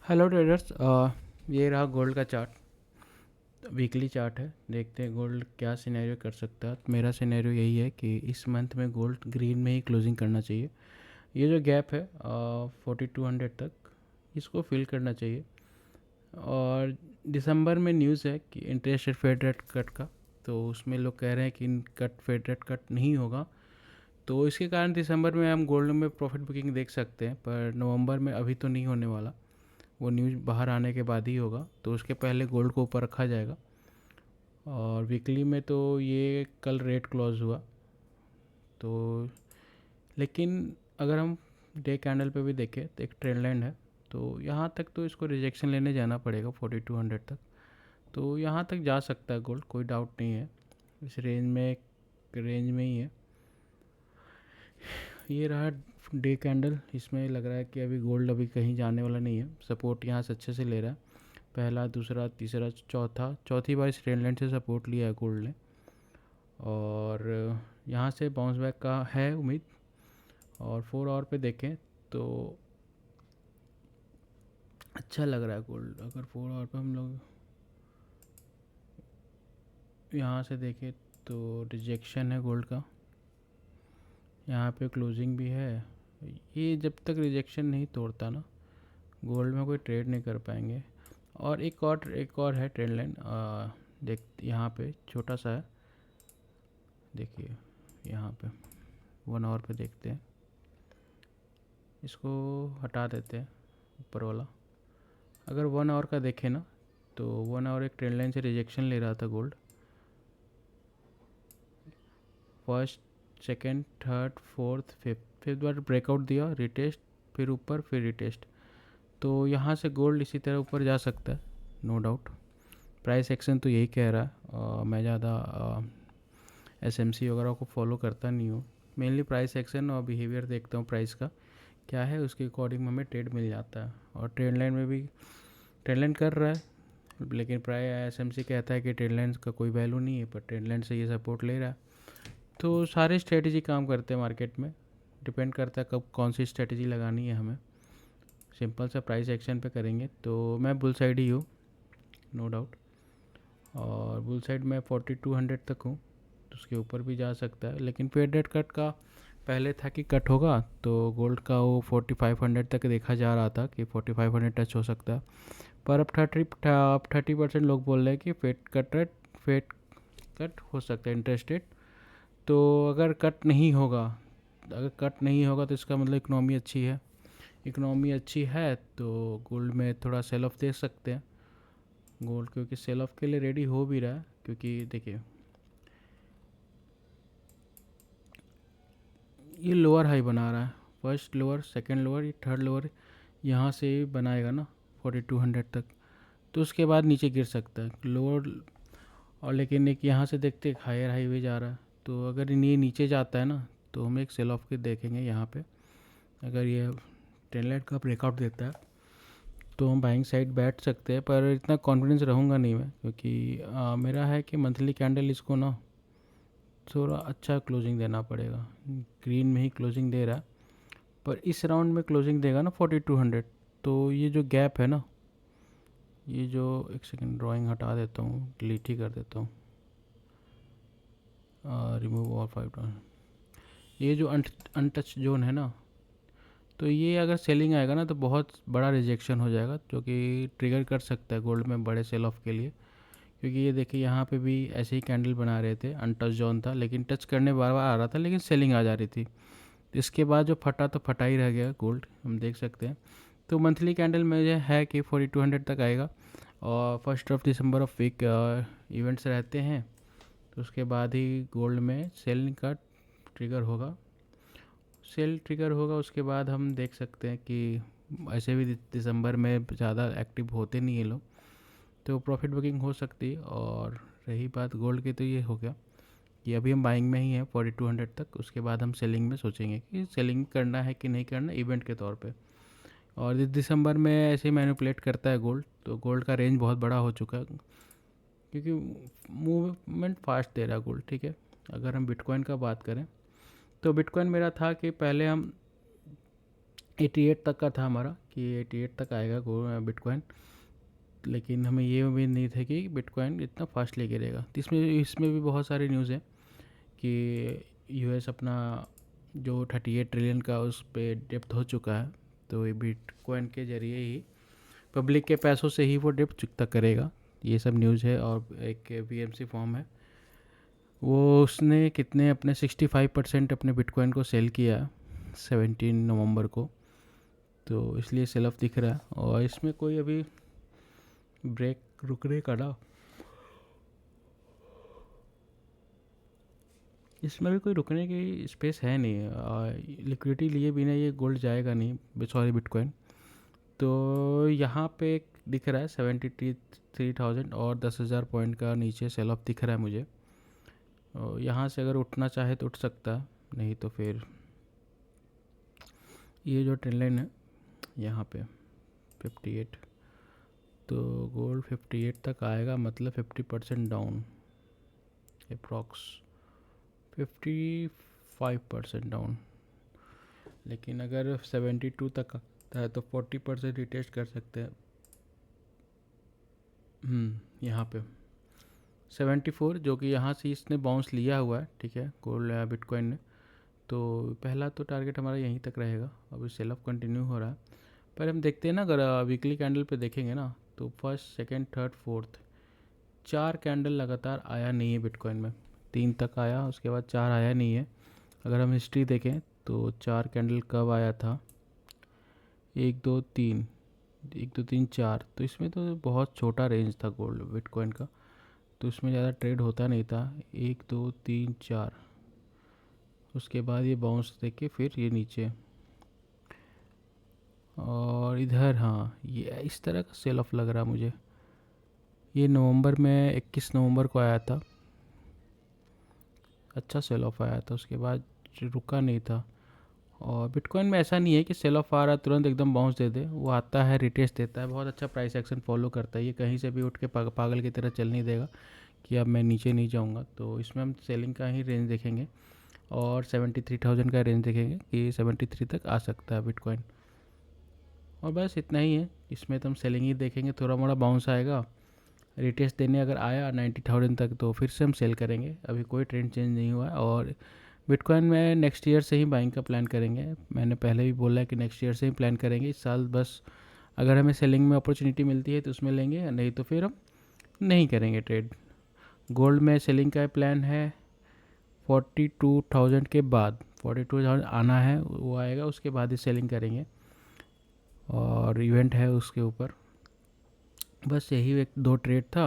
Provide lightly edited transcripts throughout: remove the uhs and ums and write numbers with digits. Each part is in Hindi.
Hello traders. ये रहा गोल्ड का चार्ट। वीकली चार्ट है। देखते हैं गोल्ड क्या सिनेरियो कर सकता है। तो मेरा सिनेरियो यही है कि इस मंथ में गोल्ड ग्रीन में ही क्लोजिंग करना चाहिए। ये जो गैप है 4200 तक, इसको फिल करना चाहिए। और दिसंबर में न्यूज़ है कि interest rate Fed rate cut का, तो उसमें लोग कह रहे हैं कि कट फेड रेट कट नहीं होगा। तो इसके कारण दिसंबर में हम गोल्ड में प्रॉफिट बुकिंग देख सकते हैं, पर नवंबर में अभी तो नहीं होने वाला। वो न्यूज़ बाहर आने के बाद ही होगा, तो उसके पहले गोल्ड को ऊपर रखा जाएगा। और वीकली में तो ये कल रेट क्लोज हुआ। तो लेकिन अगर हम डे कैंडल पे भी देखें तो एक ट्रेंड लाइन है। तो यहाँ तक तो इसको रिजेक्शन लेने जाना पड़ेगा 4200 तक। तो यहाँ तक जा सकता है गोल्ड, कोई डाउट नहीं है। इस रेंज में ही है। ये रहा डे कैंडल। इसमें लग रहा है कि अभी गोल्ड अभी कहीं जाने वाला नहीं है। सपोर्ट यहाँ से अच्छे से ले रहा है। पहला, दूसरा, तीसरा, चौथी बार इस ट्रेंड लाइन से सपोर्ट लिया है गोल्ड ने। और यहाँ से बाउंस बैक का है उम्मीद। और 4 आवर पे देखें तो अच्छा लग रहा है गोल्ड। अगर 4 आवर पे हम लोग यहाँ से देखें तो रिजेक्शन है गोल्ड का। यहाँ पे क्लोजिंग भी है। ये जब तक रिजेक्शन नहीं तोड़ता ना, गोल्ड में कोई ट्रेड नहीं कर पाएंगे। और एक और है ट्रेंड लाइन। देख, यहाँ पे छोटा सा है, देखिए यहाँ पे 1 आवर पे देखते हैं। इसको हटा देते हैं ऊपर वाला। अगर 1 आवर का देखें ना, तो 1 आवर एक ट्रेंड लाइन से रिजेक्शन ले रहा था gold. First, second, third, fourth, fifth बार ब्रेकआउट दिया, रिटेस्ट, फिर ऊपर, फिर रिटेस्ट। तो यहाँ से गोल्ड इसी तरह ऊपर जा सकता है, नो डाउट। प्राइस एक्शन तो यही कह रहा है। मैं ज़्यादा एसएमसी वगैरह को फॉलो करता नहीं हूँ। मेनली प्राइस एक्शन और बिहेवियर देखता हूँ, प्राइस का क्या है उसके अकॉर्डिंग हमें ट्रेड मिल जाता है। और ट्रेंड लाइन में भी ट्रेंड लाइन कर रहा है, लेकिन प्राय एसएमसी कहता है कि ट्रेंड लाइन का कोई वैल्यू नहीं है, पर ट्रेंड लाइन से ये सपोर्ट ले रहा है। तो सारे स्ट्रेटजी काम करते हैं मार्केट में। डिपेंड करता है कब कौन सी स्ट्रेटजी लगानी है हमें। सिंपल सा प्राइस एक्शन पे करेंगे तो मैं बुल साइड ही हूँ, नो डाउट। और बुल साइड में 4200 तक हूँ। तो उसके ऊपर भी जा सकता है, लेकिन फेड रेट कट का पहले था कि कट होगा, तो गोल्ड का वो 4500 तक देखा जा रहा था कि 4500 टच हो सकता है। पर अब 30% लोग बोल रहे हैं कि फेड कट हो सकता है, इंटरेस्ट रेट। तो अगर कट नहीं होगा तो इसका मतलब इकनॉमी अच्छी है। इकनॉमी अच्छी है तो गोल्ड में थोड़ा सेल ऑफ दे सकते हैं। गोल्ड क्योंकि सेल ऑफ के लिए रेडी हो भी रहा है, क्योंकि देखिए ये लोअर हाई बना रहा है। फर्स्ट लोअर, सेकंड लोअर, ये थर्ड लोअर यहाँ से बनाएगा ना 4200 तक। तो उसके बाद नीचे गिर सकता है लोअर। और लेकिन एक यहाँ से देखते एक हायर हाईवे जा रहा है। तो अगर ये नीचे जाता है ना, तो हम एक सेल ऑफ के देखेंगे यहाँ पे। अगर ये 10 लाख का ब्रेकआउट देता है तो हम बाइंग साइड बैठ सकते हैं, पर इतना कॉन्फिडेंस रहूँगा नहीं मैं, क्योंकि मेरा है कि मंथली कैंडल इसको ना थोड़ा अच्छा क्लोजिंग देना पड़ेगा। ग्रीन में ही क्लोजिंग दे रहा है, पर इस राउंड में क्लोजिंग देगा ना 4200। तो ये जो गैप है ना, ये जो, एक सेकंड ड्राइंग हटा देता हूँ, डिलीट ही कर देता हूँ, रिमूव ऑल 5 ये जो अनटच जोन है ना, तो ये अगर सेलिंग आएगा ना तो बहुत बड़ा रिजेक्शन हो जाएगा, जो कि ट्रिगर कर सकता है गोल्ड में बड़े सेल ऑफ के लिए। क्योंकि ये देखिए यहाँ पे भी ऐसे ही कैंडल बना रहे थे, अनटच जोन था, लेकिन टच करने बार बार आ रहा था, लेकिन सेलिंग आ जा रही थी। इसके बाद जो फटा तो फटा ही रह गया गोल्ड, हम देख सकते हैं। तो मंथली कैंडल में ये है कि 4200 तक आएगा। और first of December of week events रहते हैं, तो उसके बाद ही गोल्ड में सेलिंग का ट्रिगर होगा। सेल ट्रिगर होगा उसके बाद हम देख सकते हैं कि ऐसे भी दिसंबर में ज़्यादा एक्टिव होते नहीं ये लोग, तो प्रॉफिट बुकिंग हो सकती है। और रही बात गोल्ड की, तो ये हो गया कि अभी हम बाइंग में ही हैं 4200 तक। उसके बाद हम सेलिंग में सोचेंगे कि सेलिंग करना है कि नहीं करना इवेंट के तौर पे। और इस दिसंबर में ऐसे ही मैनिपुलेट करता है गोल्ड, तो गोल्ड का रेंज बहुत बड़ा हो चुका है, क्योंकि मूवमेंट फास्ट दे रहा है गोल्ड, ठीक है। अगर हम बिटकॉइन का बात करें तो बिटकॉइन मेरा था कि पहले हम 88 तक का था हमारा कि 88 तक आएगा बिटकॉइन, लेकिन हमें ये उम्मीद नहीं थी कि बिटकॉइन इतना फास्टली गिरेगा। तो इसमें इसमें भी बहुत सारी न्यूज़ है कि यूएस अपना जो 38 ट्रिलियन का उस पर डेप्थ हो चुका है, तो ये बिटकॉइन के ज़रिए ही पब्लिक के पैसों से ही वो डेप्थ चुकता करेगा। ये सब न्यूज़ है। और एक बीएमसी फॉर्म है, वो उसने कितने अपने 65% अपने बिटकॉइन को सेल किया 17 नवंबर को, तो इसलिए सेल ऑफ दिख रहा है। और इसमें कोई अभी ब्रेक रुकने का ना, इसमें भी कोई रुकने की स्पेस है नहीं। लिक्विडिटी लिए बिना ये गोल्ड जाएगा नहीं, सॉरी बिटकॉइन। तो यहाँ पे एक दिख रहा है 73,000 और 10,000 पॉइंट का नीचे सेल ऑफ दिख रहा है मुझे। और यहाँ से अगर उठना चाहे तो उठ सकता है, नहीं तो फिर ये जो ट्रेंड लाइन है यहाँ पे 58, तो गोल्ड 58 तक आएगा, मतलब 50% डाउन, अप्रॉक्स 55% डाउन। लेकिन अगर 72 तक आता है तो 40% रिटेस्ट कर सकते हैं। यहाँ पे 74, जो कि यहाँ से इसने बाउंस लिया हुआ है, ठीक है, गोल्ड या बिटकॉइन ने। तो पहला तो टारगेट हमारा यहीं तक रहेगा। अभी सेल ऑफ कंटिन्यू हो रहा है, पर हम देखते हैं ना, अगर वीकली कैंडल पे देखेंगे ना, तो first second third fourth 4 candle लगातार आया नहीं है बिटकॉइन में। 3 तक आया, उसके बाद 4 आया नहीं है। अगर हम हिस्ट्री देखें तो 4 कैंडल कब आया था, 1 2 3, 1 2 3 4, तो इसमें तो बहुत छोटा रेंज था गोल्ड बिटकॉइन का, तो इसमें ज़्यादा ट्रेड होता नहीं था। 1 2 3 4, उसके बाद ये बाउंस देके फिर ये नीचे, और इधर हाँ ये इस तरह का सेल ऑफ लग रहा मुझे। ये नवंबर में 21 नवंबर को आया था, अच्छा सेल ऑफ आया था, उसके बाद रुका नहीं था। और बिटकॉइन में ऐसा नहीं है कि सेल ऑफ आ रहा है तुरंत एकदम बाउंस दे दे, वो आता है, रिटेस्ट देता है, बहुत अच्छा प्राइस एक्शन फॉलो करता है। ये कहीं से भी उठ के पागल की तरह चल नहीं देगा कि अब मैं नीचे नहीं जाऊंगा। तो इसमें हम सेलिंग का ही रेंज देखेंगे और 73,000 का रेंज देखेंगे कि 73 तक आ सकता है बिटकॉइन। और बस इतना ही है, इसमें तो हम सेलिंग ही देखेंगे, थोड़ा मोड़ा बाउंस आएगा, रिटेस्ट देने अगर आया 90,000 तक तो फिर से हम सेल करेंगे। अभी कोई ट्रेंड चेंज नहीं हुआ है। और बिटकॉइन में नेक्स्ट ईयर से ही बाइंग का प्लान करेंगे। मैंने पहले भी बोला है कि नेक्स्ट ईयर से ही प्लान करेंगे। इस साल बस अगर हमें सेलिंग में अपॉर्चुनिटी मिलती है तो उसमें लेंगे, नहीं तो फिर हम नहीं करेंगे ट्रेड। गोल्ड में सेलिंग का प्लान है 42,000 के बाद, 42,000 आना है, वो आएगा उसके बाद ही सेलिंग करेंगे। और इवेंट है उसके ऊपर। बस यही एक दो ट्रेड था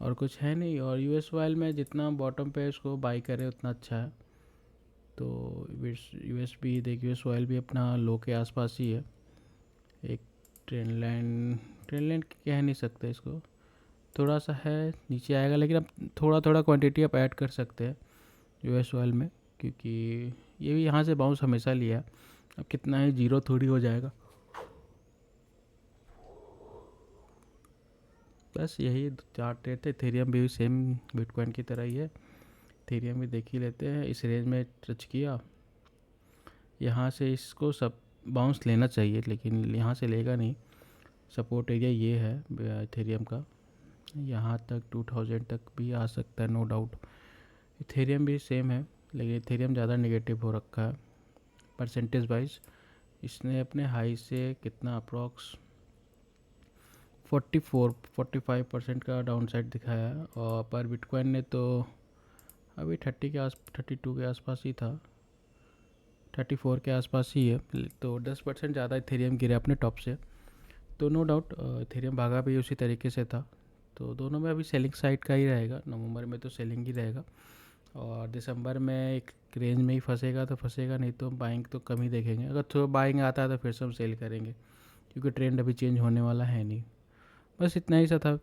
और कुछ है नहीं। और यूएस ऑयल में जितना बॉटम पे उसको बाई करे उतना अच्छा है। तो यूएस भी देख, यूएस ऑयल भी अपना लो के आसपास ही है। एक ट्रेंड लाइन कह नहीं सकते इसको, थोड़ा सा है नीचे आएगा, लेकिन अब थोड़ा थोड़ा क्वांटिटी आप ऐड कर सकते हैं यूएस ऑयल में, क्योंकि ये भी यहाँ से बाउंस हमेशा लिया है। अब कितना है, जीरो थोड़ी हो जाएगा। बस यही 4 ट्रेड थे। इथेरियम भी सेम बिटकॉइन की तरह ही है, इथेरियम भी देख ही लेते हैं। इस रेंज में टच किया, यहाँ से इसको सब बाउंस लेना चाहिए, लेकिन यहाँ से लेगा नहीं। सपोर्ट एरिया ये है इथेरियम का, यहाँ तक 2000 तक भी आ सकता है, नो डाउट। इथेरियम भी सेम है, लेकिन इथेरियम ज़्यादा नेगेटिव हो रखा है परसेंटेज वाइज। इसने अपने हाई से कितना अप्रॉक्स 45% का डाउन साइड दिखाया है। और पर बिटकॉइन ने तो अभी 32 के आसपास ही था, 34 के आसपास ही है, तो 10% ज़्यादा इथेरियम गिरा अपने टॉप से। तो नो डाउट इथेरियम भागा भी उसी तरीके से था। तो दोनों में अभी सेलिंग साइड का ही रहेगा। नवंबर में तो सेलिंग ही रहेगा, और दिसंबर में एक रेंज में ही फंसेगा तो फंसेगा, नहीं तो बाइंग तो कम ही देखेंगे। अगर थोड़ा बाइंग आता है तो फिर से हम सेल करेंगे, क्योंकि ट्रेंड अभी चेंज होने वाला है नहीं। बस इतना ही सा था।